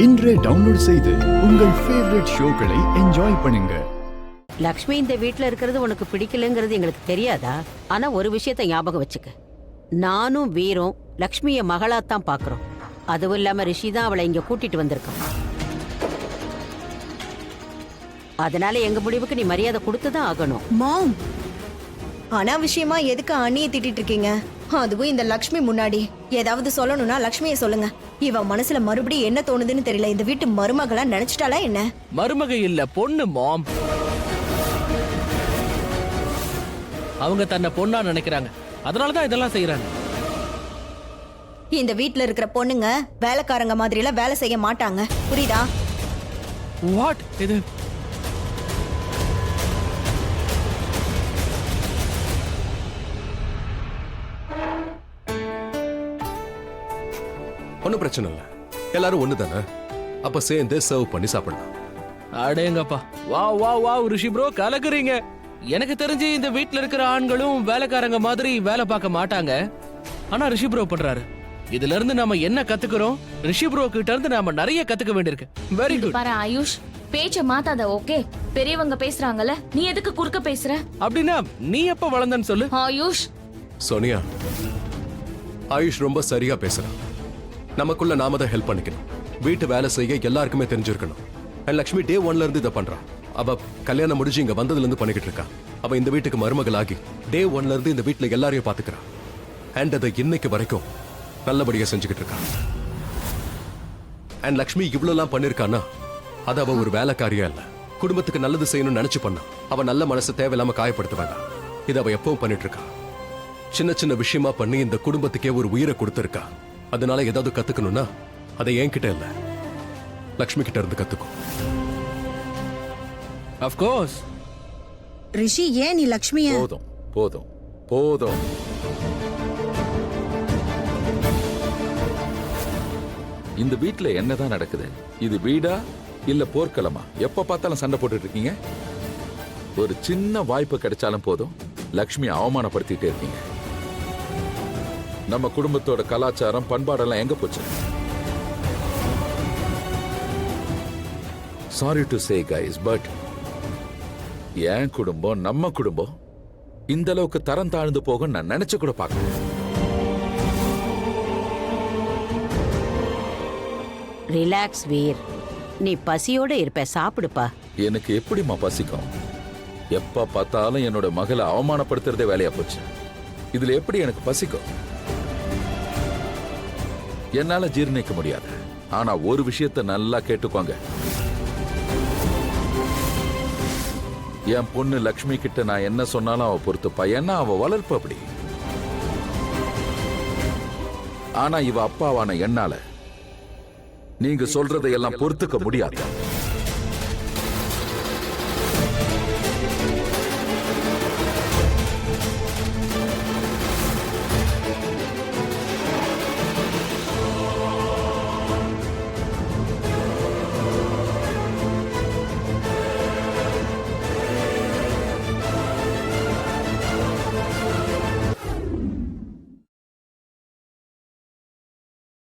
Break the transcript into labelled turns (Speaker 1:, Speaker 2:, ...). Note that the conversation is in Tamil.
Speaker 1: இன்றே டவுன்லோட் செய்து உங்கள் ஃபேவரட் ஷோக்களை என்ஜாய் பண்ணுங்க.
Speaker 2: லக்ஷ்மி இந்த வீட்ல இருக்கிறது உனக்கு பிடிக்கலங்கிறது எங்களுக்கு தெரியாதா? ஆனா ஒரு விஷயத்த ஞாபகம் வச்சுக்க, நானும் வீரும் லக்ஷ்மிய மகளாத்தான் பாக்குறோம். அதுவும் இல்லாம ரிஷி தான் அவளை இங்க கூட்டிட்டு வந்திருக்கான். அதனால எங்க முடிவுக்கு நீ மரியாதை கொடுத்துதான் ஆகணும்.
Speaker 3: மாம், அனாவசியமா எதுக்கு அண்ணியை திட்டிட்டு இருக்கீங்க? அதுவும் இந்த லக்ஷ்மி முன்னாடி. ஏதாவது சொல்லணும்னா லக்ஷ்மியை சொல்லுங்க. இவ மனசுல மறுபடியும் என்ன தோணுதுன்னு தெரியல. இந்த வீட்டு மருமகளா நினைச்சிட்டாலா என்ன?
Speaker 4: மருமக இல்ல, பொண்ணு மாம். அவங்க தன்னை பொண்ணா நினைக்கிறாங்க, அதனாலதான் இதெல்லாம் செய்யறாங்க.
Speaker 3: இந்த வீட்ல இருக்கிற பொண்ணுங்க வேலைக்காரங்க மாதிரி எல்லாம் வேலை செய்ய மாட்டாங்க, புரியுதா?
Speaker 4: வாட் இது?
Speaker 5: ஒன்னும் பிரச்சனை இல்ல, எல்லாரும் ஒண்ணு தானே. அப்ப சேர்ந்து சர்வ் பண்ணி சாப்பிடலாம்.
Speaker 4: அடேங்கப்பா, வா வா வா ரிஷி ப்ரோ, கலக்குறீங்க. எனக்கு தெரிஞ்சு இந்த வீட்ல இருக்கிற ஆண்களும் வேலைக்காரங்க மாதிரி வேலை பார்க்க மாட்டாங்க. ஆனா ரிஷி ப்ரோ பண்றாரு. இதுல இருந்து நாம என்ன கத்துக்கிறோம்? ரிஷி ப்ரோ கிட்ட இருந்து நாம நிறைய கத்துக்க வேண்டியிருக்கு. Very good.
Speaker 6: பாரு ஆயுஷ், பேச்ச மாத்தாத. ஓகே, பெரியவங்க பேசுறாங்கல்ல, நீ எதுக்கு குறுக்க பேசுற?
Speaker 4: அப்படின்னா நீ எப்ப வளர்ந்தன்னு சொல்லு.
Speaker 6: ஆயுஷ்,
Speaker 5: சோனியா, ஆயுஷ் ரொம்ப சரியா பேசுறான். நமக்குள்ள நாம தான் ஹெல்ப் பண்ணிக்கணும். வீட்டு வேலை செய்ய எல்லாருக்குமே தெரிஞ்சிருக்கணும். லக்ஷ்மி டே 1ல இருந்து இதை பண்றான். அவ கல்யாணம் முடிஞ்சு இங்க வந்ததுல இருந்து பண்ணிக்கிட்டு இருக்கா. அவ இந்த வீட்டுக்கு மருமகள் ஆகி டே 1ல இருந்து இந்த வீட்டுல எல்லாரையும் பாத்துக்கிறான். அண்ட் அதை இன்னைக்கு வரைக்கும் நல்லபடியா செஞ்சுக்கிட்டு இருக்கா. அண்ட் லக்ஷ்மி இவ்வளவுலாம் பண்ணிருக்கானா, அது அவ ஒரு வேலைக்காரியா இல்ல, குடும்பத்துக்கு நல்லது செய்யணும்னு நினைச்சு பண்ணா. அவ நல்ல மனசு தேவையில்லாம காயப்படுத்த வேண்டாம். இதை அவ எப்பவும் பண்ணிட்டு இருக்கா. சின்ன சின்ன விஷயமா பண்ணி இந்த குடும்பத்துக்கே ஒரு உயிரை கொடுத்திருக்கா. அதனால ஏதாவது கத்துக்கணும்னா அதை என்கிட்ட இல்ல, லக்ஷ்மி கிட்ட இருந்து கத்துக்கும்.
Speaker 4: Of course.
Speaker 3: ரிஷி, ஏன் நீ லக்ஷ்மிய?
Speaker 7: போதும் போதும் போதும். இந்த வீட்ல என்னதான் நடக்குது? இது வீடா இல்ல போர்க்களமா? எப்ப பார்த்தாலும் சண்டை போட்டுட்டு இருக்கீங்க. ஒரு சின்ன வாய்ப்பு கிடைச்சாலும் போதும் லக்ஷ்மி அவமானப்படுத்திட்டே இருக்கீங்க. நம்ம குடும்பத்தோட கலாச்சாரம் பண்பாடெல்லாம் எங்க போச்சு? Sorry to say guys, but என் குடும்பம், நம்ம குடும்பம் இந்த அளவுக்கு தரம் தாழ்ந்து போக நான் நினைச்சு கூட பார்க்கல.
Speaker 2: ரிலாக்ஸ் வீர், நீ பசியோட இருப்ப, சாப்பிடுப்பா.
Speaker 7: எனக்கு எப்படிமா பசிக்கும்? எப்ப பார்த்தாலும் என்னோட மகளை அவமானப்படுத்துறதே வேலையா போச்சு. இதுல எப்படி எனக்கு பசிக்கும்? என்னால ஜீர்ணிக்க முடியாது. ஆனா ஒரு விஷயத்தை நல்லா கேட்டுக்கோங்க. என் பொண்ணு லக்ஷ்மி கிட்ட நான் என்ன சொன்னாலும் அவ பொறுத்துப்பா, ஏன்னா அவ வளர்ப்பு அப்படி. ஆனா இவ அப்பாவான என்னால நீங்க சொல்றதையெல்லாம் பொறுத்துக்க முடியாது.